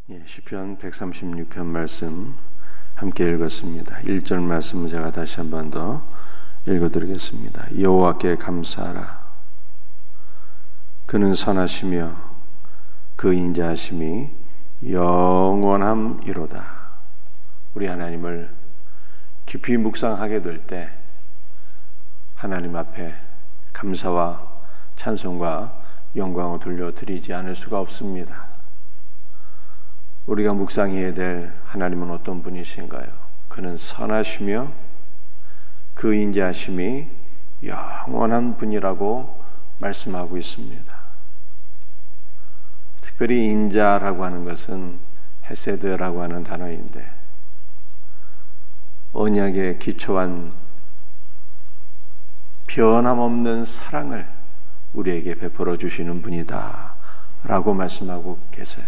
시편 136편 말씀 함께 읽었습니다. 1절 말씀을 제가 다시 한 번 더 읽어드리겠습니다. 여호와께 감사하라. 그는 선하시며 그 인자하심이 영원함이로다. 우리 하나님을 깊이 묵상하게 될 때 하나님 앞에 감사와 찬송과 영광을 돌려드리지 않을 수가 없습니다. 우리가 묵상해야 될 하나님은 어떤 분이신가요? 그는 선하시며 그 인자하심이 영원한 분이라고 말씀하고 있습니다. 특별히 인자라고 하는 것은 헤세드라고 하는 단어인데 언약에 기초한 변함없는 사랑을 우리에게 베풀어 주시는 분이다 라고 말씀하고 계세요.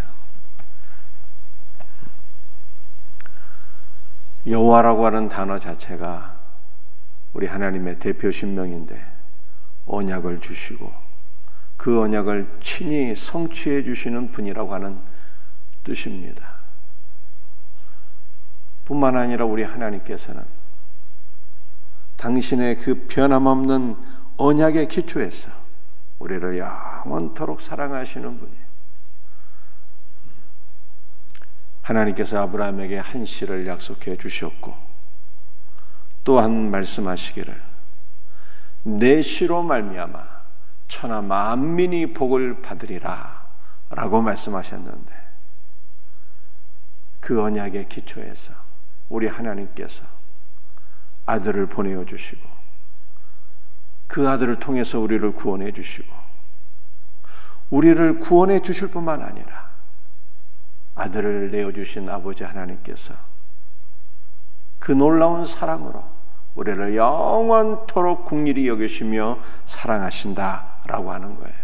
여호와라고 하는 단어 자체가 우리 하나님의 대표 신명인데 언약을 주시고 그 언약을 친히 성취해 주시는 분이라고 하는 뜻입니다. 뿐만 아니라 우리 하나님께서는 당신의 그 변함없는 언약의 기초에서 우리를 영원토록 사랑하시는 분이에요. 하나님께서 아브라함에게 한 씨를 약속해 주셨고 또한 말씀하시기를 내 씨로 말미암아 천하 만민이 복을 받으리라 라고 말씀하셨는데 그 언약의 기초에서 우리 하나님께서 아들을 보내어 주시고 그 아들을 통해서 우리를 구원해 주시고 우리를 구원해 주실 뿐만 아니라 아들을 내어주신 아버지 하나님께서 그 놀라운 사랑으로 우리를 영원토록 긍휼히 여기시며 사랑하신다라고 하는 거예요.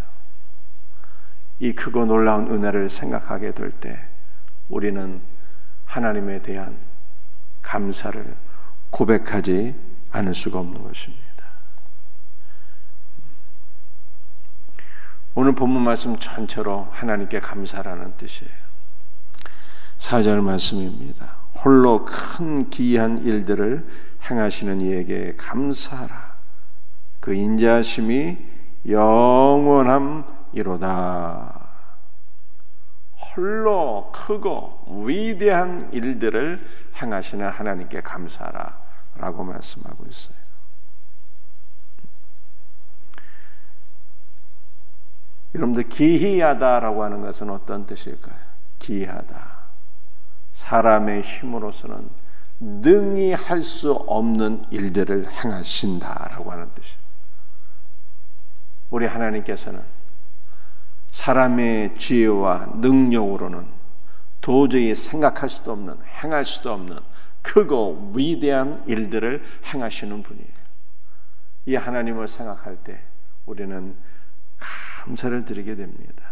이 크고 놀라운 은혜를 생각하게 될 때 우리는 하나님에 대한 감사를 고백하지 않을 수가 없는 것입니다. 오늘 본문 말씀 전체로 하나님께 감사라는 뜻이에요. 4절 말씀입니다. 홀로 큰 기이한 일들을 행하시는 이에게 감사하라. 그 인자하심이 영원함이로다. 홀로 크고 위대한 일들을 행하시는 하나님께 감사하라 라고 말씀하고 있어요. 여러분들 기이하다라고 하는 것은 어떤 뜻일까요? 기이하다. 사람의 힘으로서는 능히 할 수 없는 일들을 행하신다라고 하는 뜻이에요. 우리 하나님께서는 사람의 지혜와 능력으로는 도저히 생각할 수도 없는, 행할 수도 없는 크고 위대한 일들을 행하시는 분이에요. 이 하나님을 생각할 때 우리는 감사를 드리게 됩니다.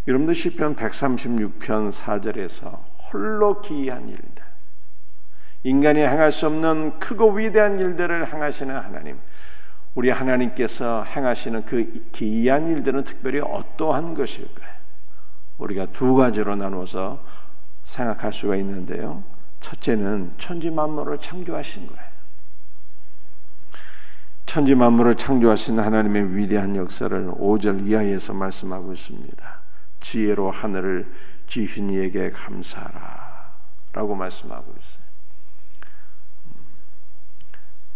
여러분들 시편 136편 4절에서 홀로 기이한 일들, 인간이 행할 수 없는 크고 위대한 일들을 행하시는 하나님, 우리 하나님께서 행하시는 그 기이한 일들은 특별히 어떠한 것일까요? 우리가 두 가지로 나눠서 생각할 수가 있는데요. 첫째는 천지 만물을 창조하신 거예요. 천지 만물을 창조하신 하나님의 위대한 역사를 5절 이하에서 말씀하고 있습니다. 지혜로 하늘을 지으신 이에게 감사하라 라고 말씀하고 있어요.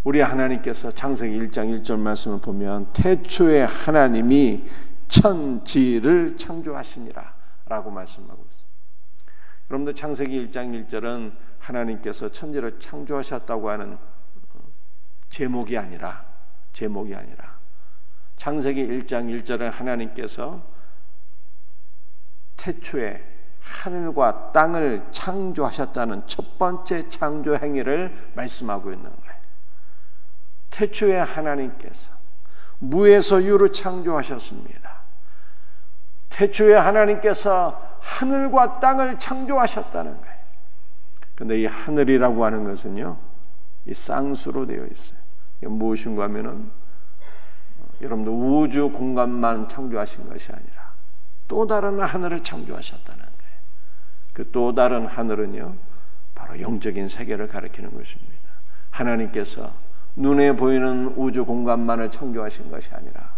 우리 하나님께서 창세기 1장 1절 말씀을 보면 태초에 하나님이 천지를 창조하시니라 라고 말씀하고 있어요. 여러분들 창세기 1장 1절은 하나님께서 천지를 창조하셨다고 하는 제목이 아니라 창세기 1장 1절은 하나님께서 태초에 하늘과 땅을 창조하셨다는 첫 번째 창조 행위를 말씀하고 있는 거예요. 태초에 하나님께서 무에서 유로 창조하셨습니다. 태초에 하나님께서 하늘과 땅을 창조하셨다는 거예요. 그런데 이 하늘이라고 하는 것은요, 이 쌍수로 되어 있어요. 이게 무엇인가 하면은 여러분들 우주 공간만 창조하신 것이 아니라 또 다른 하늘을 창조하셨다는 거예요. 그 또 다른 하늘은요, 바로 영적인 세계를 가리키는 것입니다. 하나님께서 눈에 보이는 우주 공간만을 창조하신 것이 아니라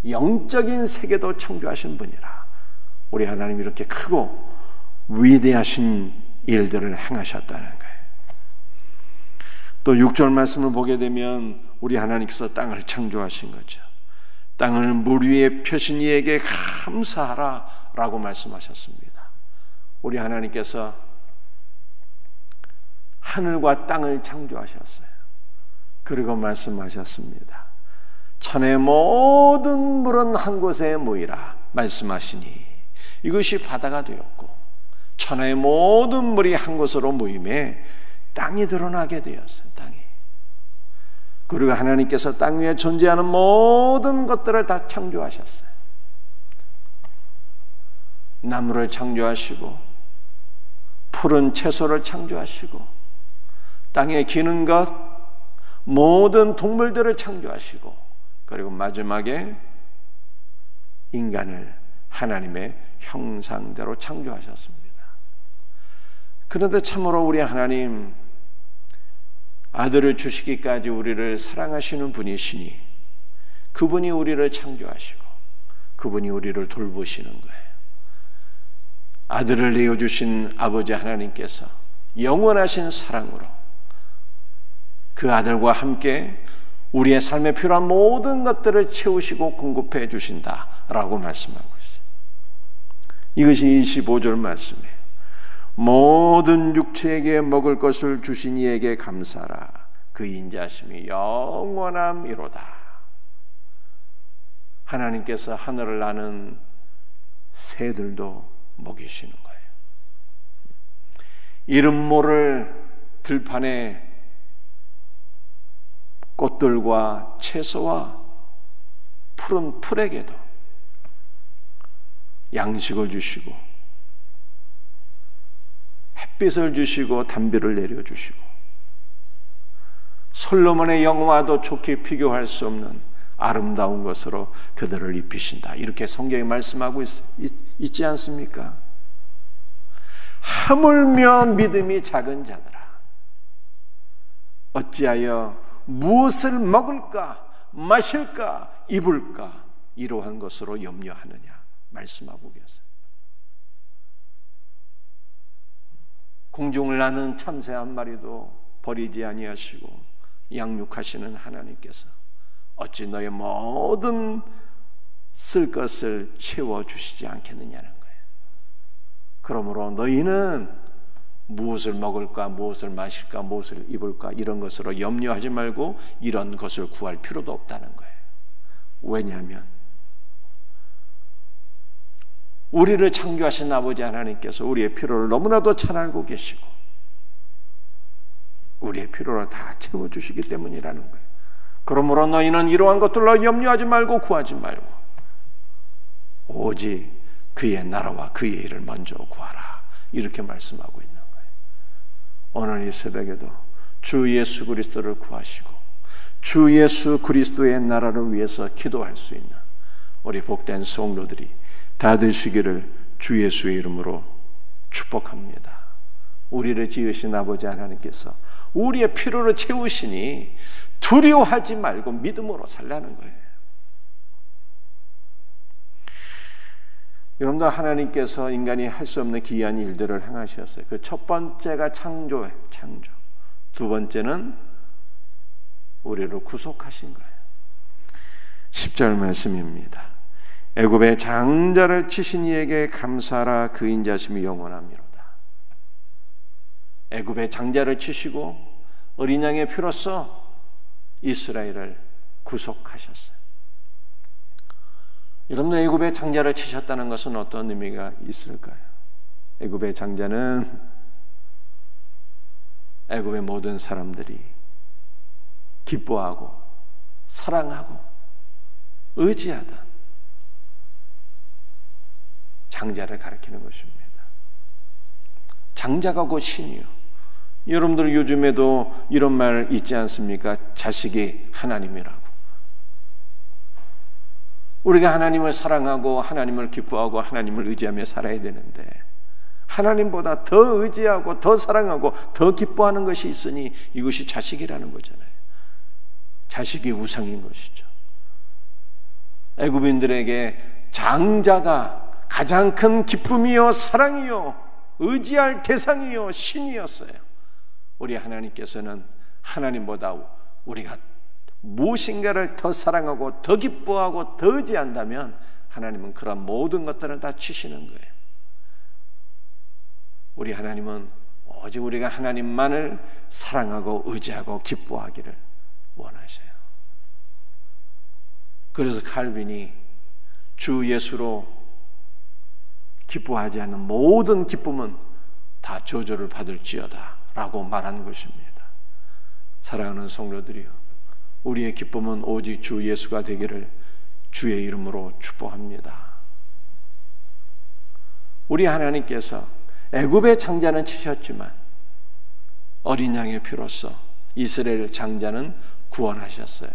영적인 세계도 창조하신 분이라. 우리 하나님이 이렇게 크고 위대하신 일들을 행하셨다는 거예요. 또 6절 말씀을 보게 되면 우리 하나님께서 땅을 창조하신 거죠. 땅을 물 위에 펴신 이에게 감사하라 라고 말씀하셨습니다. 우리 하나님께서 하늘과 땅을 창조하셨어요. 그리고 말씀하셨습니다. 천의 모든 물은 한 곳에 모이라 말씀하시니 이것이 바다가 되었고 천의 모든 물이 한 곳으로 모임에 땅이 드러나게 되었어요. 땅이. 그리고 하나님께서 땅 위에 존재하는 모든 것들을 다 창조하셨어요. 나무를 창조하시고 푸른 채소를 창조하시고 땅에 기는 것 모든 동물들을 창조하시고 그리고 마지막에 인간을 하나님의 형상대로 창조하셨습니다. 그런데 참으로 우리 하나님 아들을 주시기까지 우리를 사랑하시는 분이시니 그분이 우리를 창조하시고 그분이 우리를 돌보시는 거예요. 아들을 내어주신 아버지 하나님께서 영원하신 사랑으로 그 아들과 함께 우리의 삶에 필요한 모든 것들을 채우시고 공급해 주신다라고 말씀하고 있어요. 이것이 25절 말씀이에요. 모든 육체에게 먹을 것을 주신 이에게 감사하라. 그 인자심이 영원함이로다. 하나님께서 하늘을 나는 새들도 먹이시는 거예요. 이름 모를 들판에 꽃들과 채소와 푸른 풀에게도 양식을 주시고 햇빛을 주시고 단비를 내려주시고 솔로몬의 영화도 좋게 비교할 수 없는 아름다운 것으로 그들을 입히신다. 이렇게 성경이 말씀하고 있지 않습니까? 하물며 믿음이 작은 자들아 어찌하여 무엇을 먹을까 마실까 입을까 이러한 것으로 염려하느냐 말씀하고 계세요. 공중을 나는 참새 한 마리도 버리지 아니하시고 양육하시는 하나님께서 어찌 너의 모든 쓸 것을 채워주시지 않겠느냐는 거예요. 그러므로 너희는 무엇을 먹을까 무엇을 마실까 무엇을 입을까 이런 것으로 염려하지 말고 이런 것을 구할 필요도 없다는 거예요. 왜냐하면 우리를 창조하신 아버지 하나님께서 우리의 필요를 너무나도 잘 알고 계시고 우리의 필요를 다 채워주시기 때문이라는 거예요. 그러므로 너희는 이러한 것들로 염려하지 말고 구하지 말고 오직 그의 나라와 그의 일을 먼저 구하라 이렇게 말씀하고 있는 거예요. 오늘 이 새벽에도 주 예수 그리스도를 구하시고 주 예수 그리스도의 나라를 위해서 기도할 수 있는 우리 복된 성도들이 다 되시기를 주 예수의 이름으로 축복합니다. 우리를 지으신 아버지 하나님께서 우리의 필요를 채우시니 두려워하지 말고 믿음으로 살라는 거예요. 여러분들 하나님께서 인간이 할 수 없는 기이한 일들을 행하셨어요. 그 첫 번째가 창조예요. 창조. 두 번째는 우리를 구속하신 거예요. 10절 말씀입니다. 애굽의 장자를 치신 이에게 감사하라. 그 인자심이 영원함이로다. 애굽의 장자를 치시고 어린 양의 피로써 이스라엘을 구속하셨어요. 여러분 애굽의 장자를 치셨다는 것은 어떤 의미가 있을까요? 애굽의 장자는 애굽의 모든 사람들이 기뻐하고 사랑하고 의지하던 장자를 가리키는 것입니다. 장자가 곧 신이요. 여러분들 요즘에도 이런 말 있지 않습니까? 자식이 하나님이라고. 우리가 하나님을 사랑하고 하나님을 기뻐하고 하나님을 의지하며 살아야 되는데 하나님보다 더 의지하고 더 사랑하고 더 기뻐하는 것이 있으니 이것이 자식이라는 거잖아요. 자식이 우상인 것이죠. 애굽인들에게 장자가 가장 큰 기쁨이요 사랑이요 의지할 대상이요 신이었어요. 우리 하나님께서는 하나님보다 우리가 무엇인가를 더 사랑하고 더 기뻐하고 더 의지한다면 하나님은 그런 모든 것들을 다 치시는 거예요. 우리 하나님은 오직 우리가 하나님만을 사랑하고 의지하고 기뻐하기를 원하셔요. 그래서 칼빈이 주 예수로 기뻐하지 않는 모든 기쁨은 다 저주를 받을지어다 라고 말한 것입니다. 사랑하는 성도들이여, 우리의 기쁨은 오직 주 예수가 되기를 주의 이름으로 축복합니다. 우리 하나님께서 애굽의 장자는 치셨지만 어린 양의 피로써 이스라엘 장자는 구원하셨어요.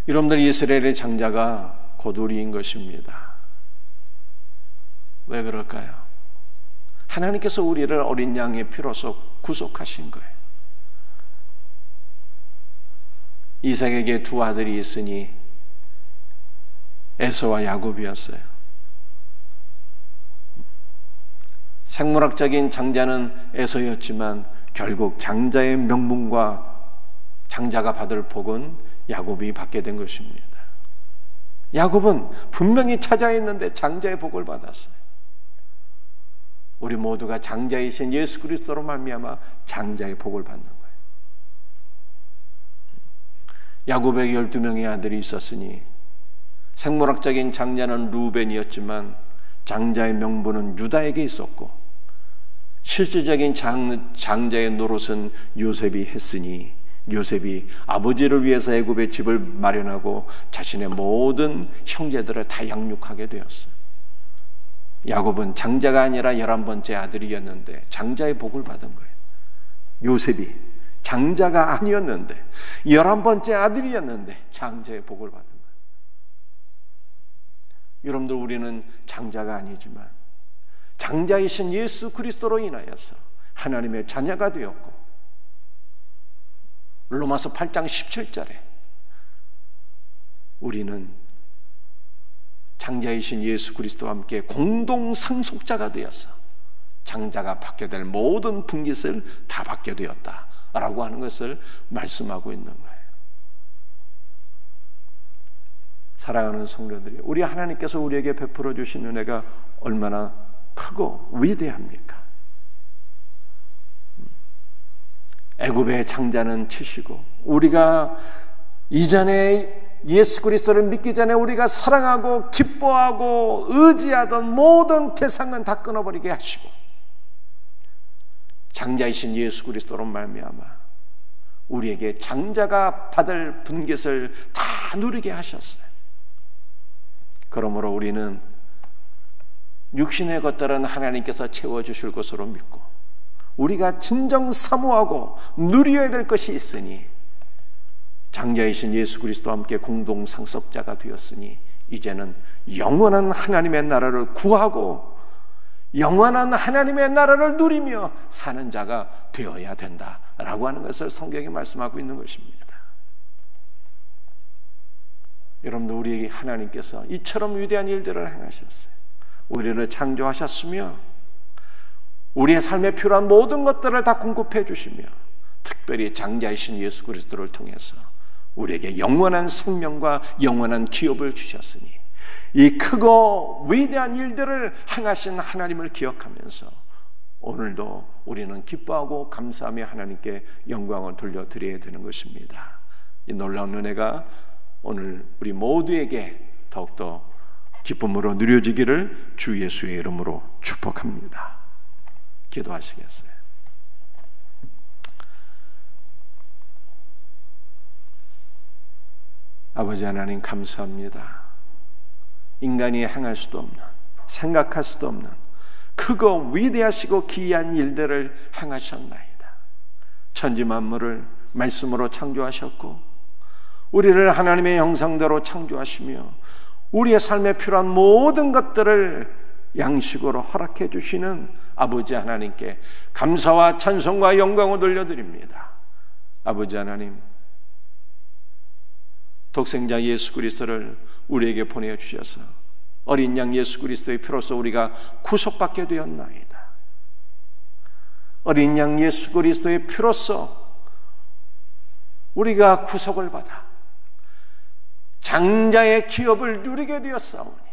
여러분들, 이스라엘의 장자가 곧 우리인 것입니다. 왜 그럴까요? 하나님께서 우리를 어린 양의 피로써 구속하신 거예요. 이삭에게 두 아들이 있으니 에서와 야곱이었어요. 생물학적인 장자는 에서였지만 결국 장자의 명분과 장자가 받을 복은 야곱이 받게 된 것입니다. 야곱은 분명히 찾아 있는데 장자의 복을 받았어요. 우리 모두가 장자이신 예수 그리스도로 말미암아 장자의 복을 받는 거예요. 야곱에게 12명의 아들이 있었으니 생물학적인 장자는 루벤이었지만 장자의 명분은 유다에게 있었고 실질적인 장자의 노릇은 요셉이 했으니 요셉이 아버지를 위해서 애굽에 집을 마련하고 자신의 모든 형제들을 다 양육하게 되었어요. 야곱은 장자가 아니라 11번째 아들이었는데 장자의 복을 받은 거예요. 요셉이 장자가 아니었는데 11번째 아들이었는데 장자의 복을 받은 거예요. 여러분들, 우리는 장자가 아니지만 장자이신 예수 그리스도로 인하여서 하나님의 자녀가 되었고, 로마서 8장 17절에 우리는 장자이신 예수 그리스도와 함께 공동 상속자가 되어서 장자가 받게 될 모든 분깃을 다 받게 되었다라고 하는 것을 말씀하고 있는 거예요. 사랑하는 성도들이, 우리 하나님께서 우리에게 베풀어 주신 은혜가 얼마나 크고 위대합니까? 애굽의 장자는 치시고 우리가 이전에 예수 그리스도를 믿기 전에 우리가 사랑하고 기뻐하고 의지하던 모든 대상은 다 끊어버리게 하시고 장자이신 예수 그리스도로 말미암아 우리에게 장자가 받을 분깃을 다 누리게 하셨어요. 그러므로 우리는 육신의 것들은 하나님께서 채워주실 것으로 믿고 우리가 진정 사모하고 누려야 될 것이 있으니 장자이신 예수 그리스도와 함께 공동 상속자가 되었으니 이제는 영원한 하나님의 나라를 구하고 영원한 하나님의 나라를 누리며 사는 자가 되어야 된다라고 하는 것을 성경이 말씀하고 있는 것입니다. 여러분들, 우리에게 하나님께서 이처럼 위대한 일들을 행하셨어요. 우리를 창조하셨으며 우리의 삶에 필요한 모든 것들을 다 공급해 주시며 특별히 장자이신 예수 그리스도를 통해서 우리에게 영원한 생명과 영원한 기업을 주셨으니 이 크고 위대한 일들을 행하신 하나님을 기억하면서 오늘도 우리는 기뻐하고 감사하며 하나님께 영광을 돌려드려야 되는 것입니다. 이 놀라운 은혜가 오늘 우리 모두에게 더욱더 기쁨으로 누려지기를 주 예수의 이름으로 축복합니다. 기도하시겠어요? 아버지 하나님, 감사합니다. 인간이 행할 수도 없는, 생각할 수도 없는 크고 위대하시고 기이한 일들을 행하셨나이다. 천지 만물을 말씀으로 창조하셨고 우리를 하나님의 형상대로 창조하시며 우리의 삶에 필요한 모든 것들을 양식으로 허락해 주시는 아버지 하나님께 감사와 찬송과 영광을 돌려드립니다. 아버지 하나님, 독생자 예수 그리스도를 우리에게 보내주셔서 어린 양 예수 그리스도의 피로써 우리가 구속받게 되었나이다. 어린 양 예수 그리스도의 피로써 우리가 구속을 받아 장자의 기업을 누리게 되었사오니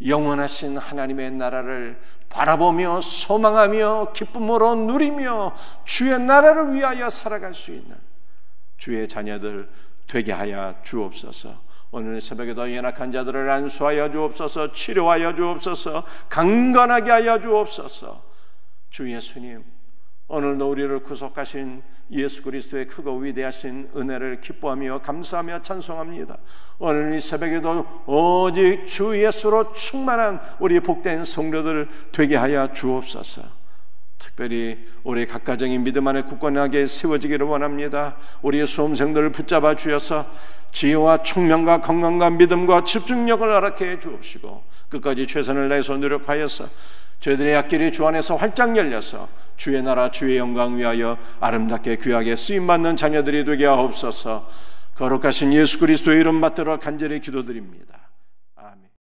영원하신 하나님의 나라를 바라보며 소망하며 기쁨으로 누리며 주의 나라를 위하여 살아갈 수 있는 주의 자녀들 되게 하여 주옵소서. 오늘 새벽에도 연약한 자들을 안수하여 주옵소서. 치료하여 주옵소서. 강건하게 하여 주옵소서. 주 예수님, 오늘도 우리를 구속하신 예수 그리스도의 크고 위대하신 은혜를 기뻐하며 감사하며 찬송합니다. 오늘 이 새벽에도 오직 주 예수로 충만한 우리 복된 성도들 되게 하여 주옵소서. 특별히 우리 각 가정이 믿음 안에 굳건하게 세워지기를 원합니다. 우리의 수험생들을 붙잡아 주셔서 지혜와 총명과 건강과 믿음과 집중력을 허락해 주옵시고 끝까지 최선을 다해서 노력하여서 저희들의 앞길이 주 안에서 활짝 열려서 주의 나라 주의 영광 위하여 아름답게 귀하게 쓰임받는 자녀들이 되게 하옵소서. 거룩하신 예수 그리스도의 이름 받들어 간절히 기도드립니다.